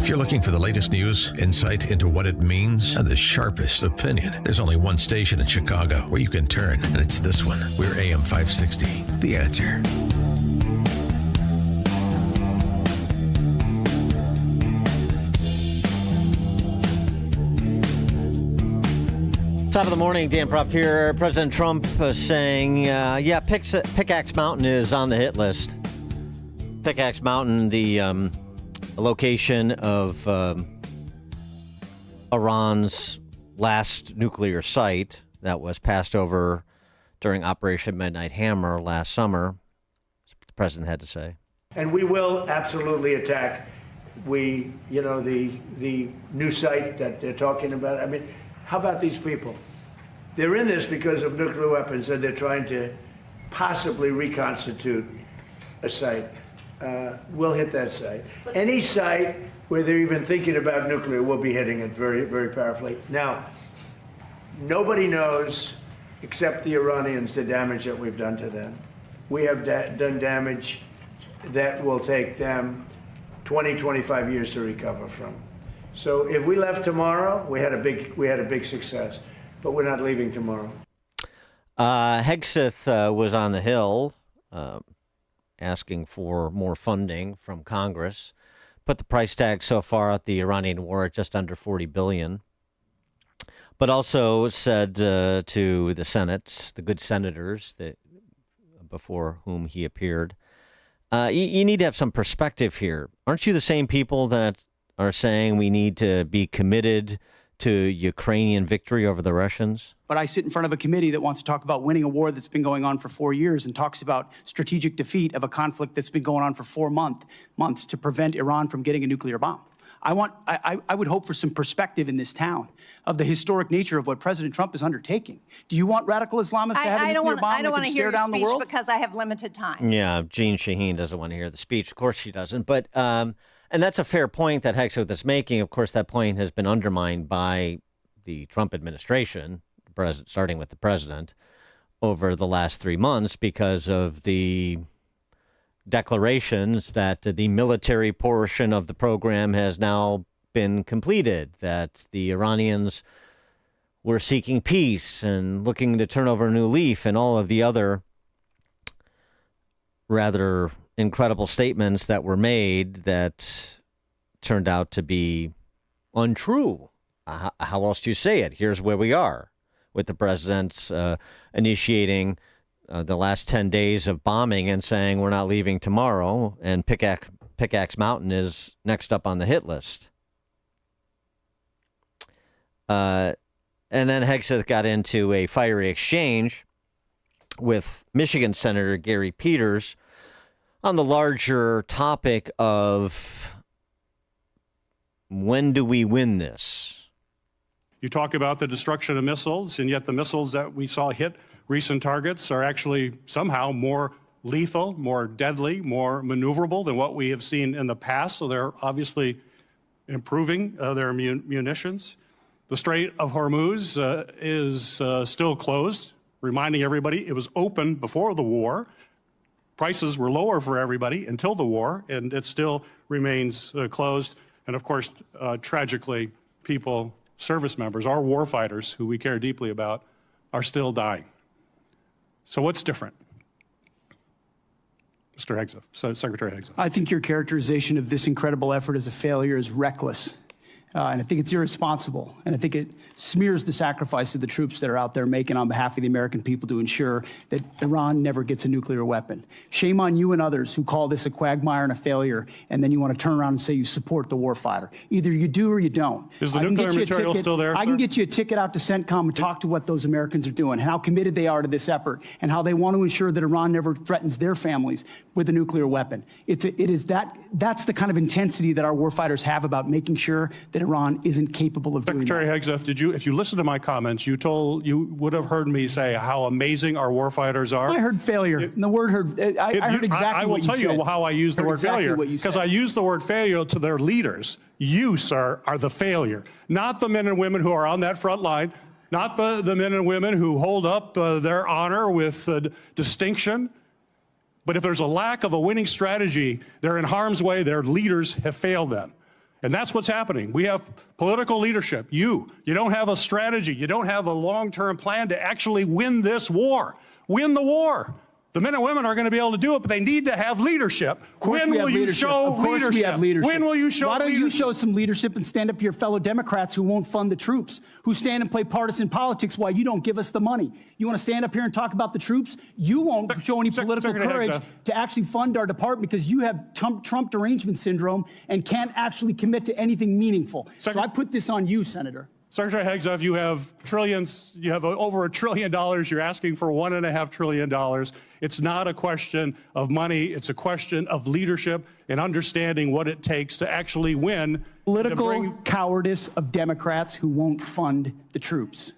If you're looking for the latest news, insight into what it means, and the sharpest opinion, there's only one station in Chicago where you can turn, and it's this one. We're AM 560. The Answer. Top of the morning, Dan Proft here. President Trump saying, Pickaxe Mountain is on the hit list. Pickaxe Mountain, the location of Iran's last nuclear site that was passed over during Operation Midnight Hammer last summer. That's what the president had to say. And we will absolutely attack the new site that they're talking about. I mean, how about these people? They're in this because of nuclear weapons, and they're trying to possibly reconstitute a site. We'll hit that site. Any site where they're even thinking about nuclear, we'll be hitting it very, very powerfully. Now, nobody knows, except the Iranians, the damage that we've done to them. We have done damage that will take them 20, 25 years to recover from. So if we left tomorrow, we had a big success, but we're not leaving tomorrow. Hegseth was on the Hill asking for more funding from Congress. Put the price tag so far at the Iranian war at just under $40 billion. But also said to the Senate, the good senators before whom he appeared, you need to have some perspective here. Aren't you the same people that are saying we need to be committed to Ukrainian victory over the Russians? But I sit in front of a committee that wants to talk about winning a war that's been going on for 4 years and talks about strategic defeat of a conflict that's been going on for 4 months to prevent Iran from getting a nuclear bomb. I would hope for some perspective in this town of the historic nature of what President Trump is undertaking. Do you want radical Islamists to have a nuclear bomb that can stare down the world? Because I have limited time. Yeah, Jean Shaheen doesn't want to hear the speech. Of course she doesn't. But and that's a fair point that Hegseth is making. Of course, that point has been undermined by the Trump administration, starting with the president, over the last 3 months because of the declarations that the military portion of the program has now been completed, that the Iranians were seeking peace and looking to turn over a new leaf, and all of the other rather incredible statements that were made that turned out to be untrue. How else do you say it? Here's where we are with the president initiating the last 10 days of bombing and saying we're not leaving tomorrow, and Pickaxe Mountain is next up on the hit list. And then Hegseth got into a fiery exchange with Michigan Senator Gary Peters on the larger topic of when do we win this? You talk about the destruction of missiles, and yet the missiles that we saw hit recent targets are actually somehow more lethal, more deadly, more maneuverable than what we have seen in the past. So they're obviously improving their munitions. The Strait of Hormuz is still closed, reminding everybody it was open before the war. Prices were lower for everybody until the war, and it still remains closed. And of course, tragically, service members, our war fighters, who we care deeply about, are still dying. So what's different? Mr. Hegseth, Secretary Hegseth. I think your characterization of this incredible effort as a failure is reckless. And I think it's irresponsible. And I think it smears the sacrifice of the troops that are out there making on behalf of the American people to ensure that Iran never gets a nuclear weapon. Shame on you and others who call this a quagmire and a failure, and then you want to turn around and say you support the warfighter. Either you do or you don't. Is the nuclear material still there, I can get you a ticket out to CENTCOM and talk to what those Americans are doing, and how committed they are to this effort, and how they want to ensure that Iran never threatens their families with a nuclear weapon. That's the kind of intensity that our warfighters have about making sure that Iran isn't capable of doing that. Secretary Hegseth, if you listen to my comments, you would have heard me say how amazing our warfighters are. I heard failure. And the word heard. I heard exactly what you said. I will tell you how I use the word failure, because I use the word failure to their leaders. You, sir, are the failure, not the men and women who are on that front line, not the men and women who hold up their honor with distinction. But if there's a lack of a winning strategy, they're in harm's way. Their leaders have failed them. And that's what's happening. We have political leadership. You don't have a strategy. You don't have a long-term plan to actually win this war. Win the war. The men and women are going to be able to do it, but they need to have leadership. When will you show leadership? We have leadership. When will you show leadership? Why don't you show some leadership and stand up to your fellow Democrats who won't fund the troops, who stand and play partisan politics while you don't give us the money? You want to stand up here and talk about the troops? You won't show any political courage to actually fund our department because you have Trump derangement syndrome and can't actually commit to anything meaningful. So I put this on you, Senator. Secretary Hegseth, you have trillions, you have over $1 trillion. You're asking for $1.5 trillion. It's not a question of money. It's a question of leadership and understanding what it takes to actually win. Political cowardice of Democrats who won't fund the troops.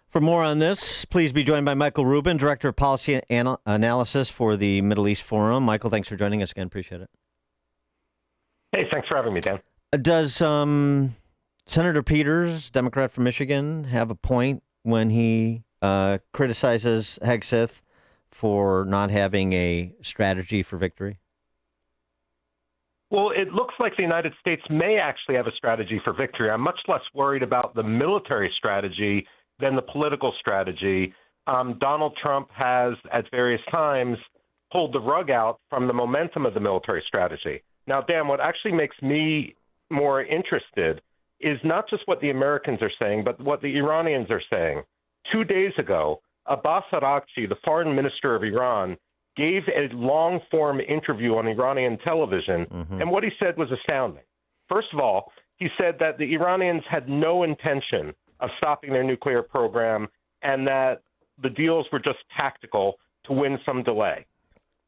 For more on this, please be joined by Michael Rubin, Director of Policy Analysis for the Middle East Forum. Michael, thanks for joining us again. Appreciate it. Hey, thanks for having me, Dan. Does Senator Peters, Democrat from Michigan, have a point when he criticizes Hegseth for not having a strategy for victory? Well, it looks like the United States may actually have a strategy for victory. I'm much less worried about the military strategy than the political strategy. Donald Trump has, at various times, pulled the rug out from the momentum of the military strategy. Now, Dan, what actually makes me more interested is not just what the Americans are saying, but what the Iranians are saying. 2 days ago, Abbas Araghchi, the foreign minister of Iran, gave a long-form interview on Iranian television, and what he said was astounding. First of all, he said that the Iranians had no intention of stopping their nuclear program and that the deals were just tactical to win some delay.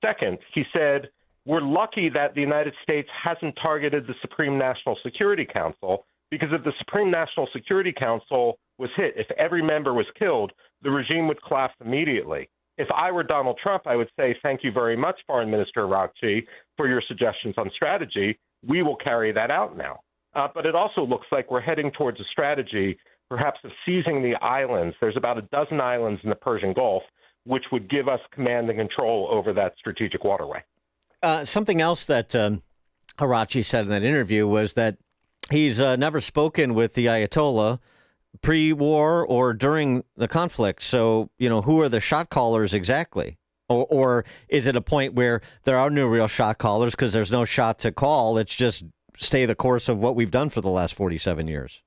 Second, he said, we're lucky that the United States hasn't targeted the Supreme National Security Council, because if the Supreme National Security Council was hit, if every member was killed, the regime would collapse immediately. If I were Donald Trump, I would say, thank you very much, Foreign Minister Araghchi, for your suggestions on strategy. We will carry that out now. But it also looks like we're heading towards a strategy, perhaps of seizing the islands. There's about a dozen islands in the Persian Gulf, which would give us command and control over that strategic waterway. Something else that Araghchi said in that interview was that he's never spoken with the Ayatollah pre-war or during the conflict. So, who are the shot callers exactly? Or is it a point where there are no real shot callers because there's no shot to call? It's just stay the course of what we've done for the last 47 years.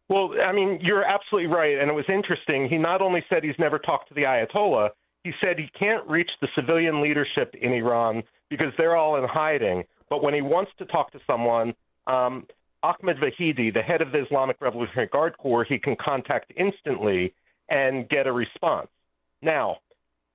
Well, I mean, you're absolutely right. And it was interesting. He not only said he's never talked to the Ayatollah, he said he can't reach the civilian leadership in Iran because they're all in hiding. But when he wants to talk to someone, Ahmed Vahidi, the head of the Islamic Revolutionary Guard Corps, he can contact instantly and get a response. Now,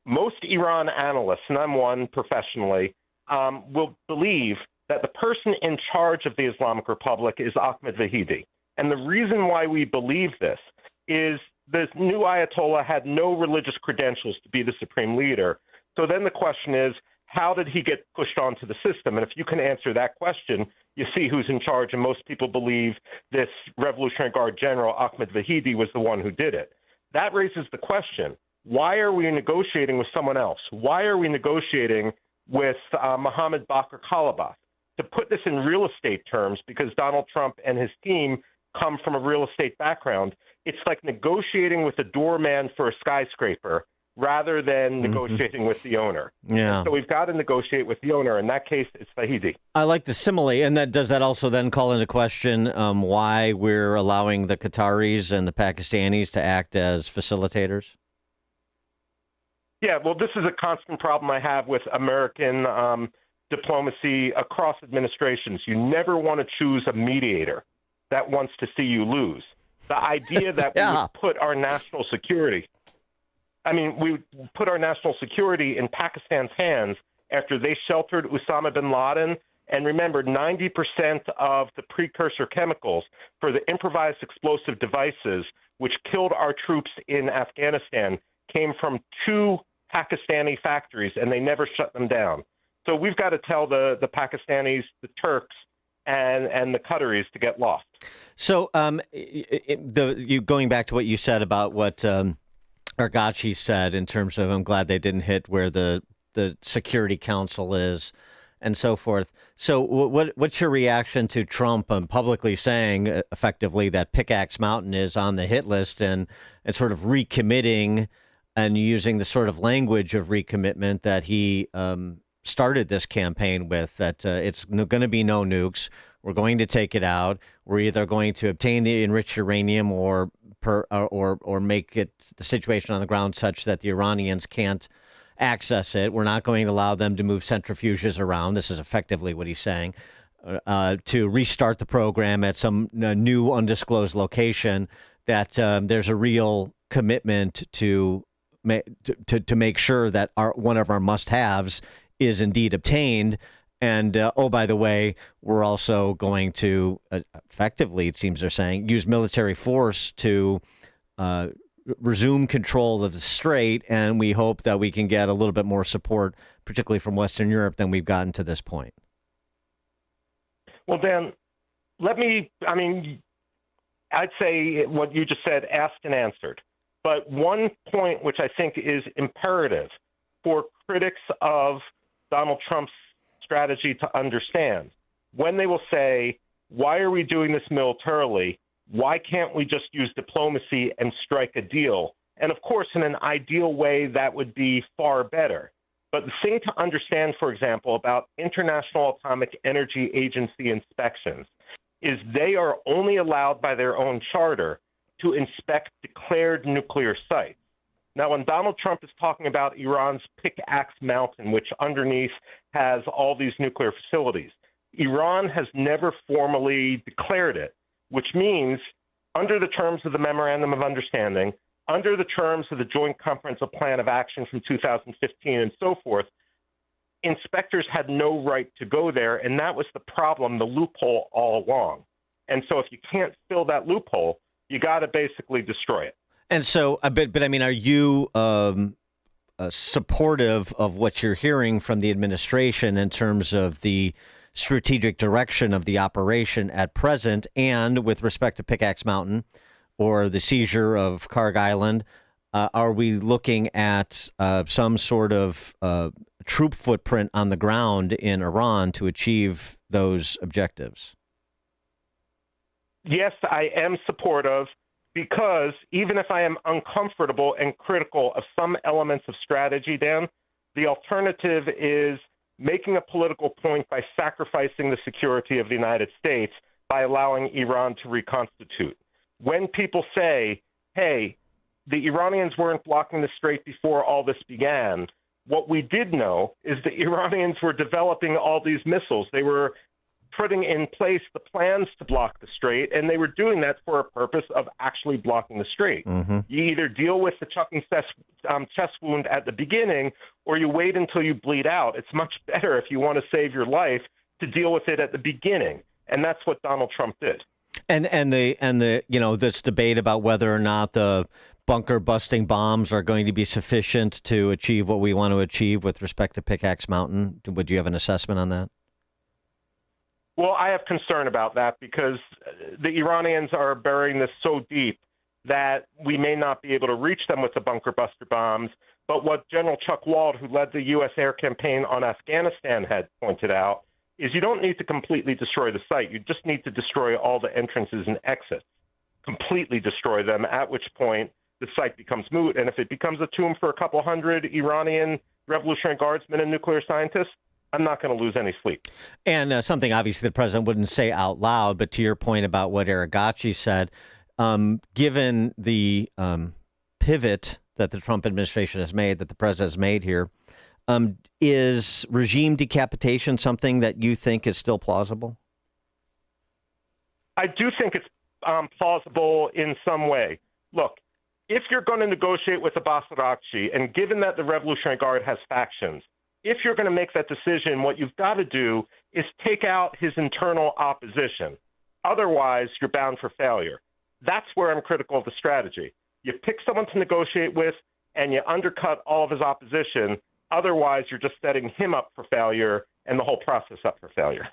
most Iran analysts, and I'm one professionally, will believe that the person in charge of the Islamic Republic is Ahmed Vahidi. And the reason why we believe this is the new Ayatollah had no religious credentials to be the supreme leader. So then the question is, how did he get pushed onto the system? And if you can answer that question, you see who's in charge. And most people believe this Revolutionary Guard General, Ahmed Vahidi, was the one who did it. That raises the question, why are we negotiating with someone else? Why are we negotiating with Mohammed Bakr Kalibaf? To put this in real estate terms, because Donald Trump and his team come from a real estate background, it's like negotiating with a doorman for a skyscraper rather than negotiating with the owner. Yeah. So we've got to negotiate with the owner. In that case, it's Vahidi. I like the simile. And does that also then call into question why we're allowing the Qataris and the Pakistanis to act as facilitators? Yeah, well, this is a constant problem I have with American diplomacy across administrations. You never want to choose a mediator that wants to see you lose. The idea that we would put our national security, we would put our national security in Pakistan's hands after they sheltered Osama bin Laden. And remember, 90% of the precursor chemicals for the improvised explosive devices which killed our troops in Afghanistan came from 2 Pakistani factories, and they never shut them down. So we've got to tell the Pakistanis, the Turks, and the Qataris to get lost. So going back to what you said about what Araghchi said in terms of I'm glad they didn't hit where the Security Council is and so forth. So what's your reaction to Trump publicly saying effectively that Pickaxe Mountain is on the hit list and sort of recommitting and using the sort of language of recommitment that he started this campaign with, that it's going to be no nukes. We're going to take it out. We're either going to obtain the enriched uranium or make it the situation on the ground such that the Iranians can't access it. We're not going to allow them to move centrifuges around. This is effectively what he's saying. To restart the program at some new undisclosed location. That there's a real commitment to make sure that one of our must-haves is indeed obtained. And, oh, by the way, we're also going to effectively, it seems they're saying, use military force to resume control of the strait. And we hope that we can get a little bit more support, particularly from Western Europe, than we've gotten to this point. Well, Dan, I'd say what you just said, asked and answered. But one point which I think is imperative for critics of Donald Trump's strategy to understand, when they will say, why are we doing this militarily? Why can't we just use diplomacy and strike a deal? And of course, in an ideal way, that would be far better. But the thing to understand, for example, about International Atomic Energy Agency inspections is they are only allowed by their own charter to inspect declared nuclear sites. Now, when Donald Trump is talking about Iran's Pickaxe Mountain, which underneath has all these nuclear facilities, Iran has never formally declared it, which means under the terms of the Memorandum of Understanding, under the terms of the Joint Comprehensive Plan of Action from 2015 and so forth, inspectors had no right to go there, and that was the problem, the loophole all along. And so if you can't fill that loophole, you got to basically destroy it. And so, but I mean, are you supportive of what you're hearing from the administration in terms of the strategic direction of the operation at present, and with respect to Pickaxe Mountain or the seizure of Karg Island? Are we looking at some sort of troop footprint on the ground in Iran to achieve those objectives? Yes, I am supportive, because even if I am uncomfortable and critical of some elements of strategy, Dan, the alternative is making a political point by sacrificing the security of the United States by allowing Iran to reconstitute. When people say, hey, the Iranians weren't blocking the strait before all this began, what we did know is the Iranians were developing all these missiles. They were putting in place the plans to block the strait, and they were doing that for a purpose of actually blocking the strait. Mm-hmm. You either deal with the chuck and chest wound at the beginning, or you wait until you bleed out. It's much better, if you want to save your life, to deal with it at the beginning, and that's what Donald Trump did. And the this debate about whether or not the bunker busting bombs are going to be sufficient to achieve what we want to achieve with respect to Pickaxe Mountain. Would you have an assessment on that? Well, I have concern about that, because the Iranians are burying this so deep that we may not be able to reach them with the bunker buster bombs. But what General Chuck Wald, who led the U.S. air campaign on Afghanistan, had pointed out is you don't need to completely destroy the site. You just need to destroy all the entrances and exits, completely destroy them, at which point the site becomes moot. And if it becomes a tomb for a couple hundred Iranian Revolutionary Guardsmen and nuclear scientists, I'm not going to lose any sleep. And something obviously the president wouldn't say out loud, but to your point about what Aragachi said, given the pivot that the Trump administration has made, that the president has made here, is regime decapitation something that you think is still plausible? I do think it's plausible in some way. Look, if you're going to negotiate with Abbas Araghchi, and given that the Revolutionary Guard has factions, if you're going to make that decision, what you've got to do is take out his internal opposition. Otherwise, you're bound for failure. That's where I'm critical of the strategy. You pick someone to negotiate with, and you undercut all of his opposition. Otherwise, you're just setting him up for failure and the whole process up for failure.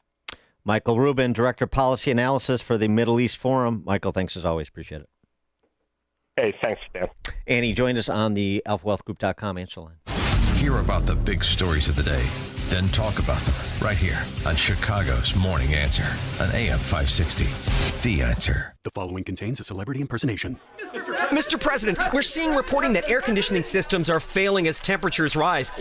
Michael Rubin, Director of Policy Analysis for the Middle East Forum. Michael, thanks as always. Appreciate it. Hey, thanks, Dan. And he joined us on the alphawealthgroup.com answer line. Hear about the big stories of the day. then talk about them right here on Chicago's Morning Answer on AM 560. The Answer. The following contains a celebrity impersonation. Mr. President, we're seeing reporting that air conditioning systems are failing as temperatures rise. What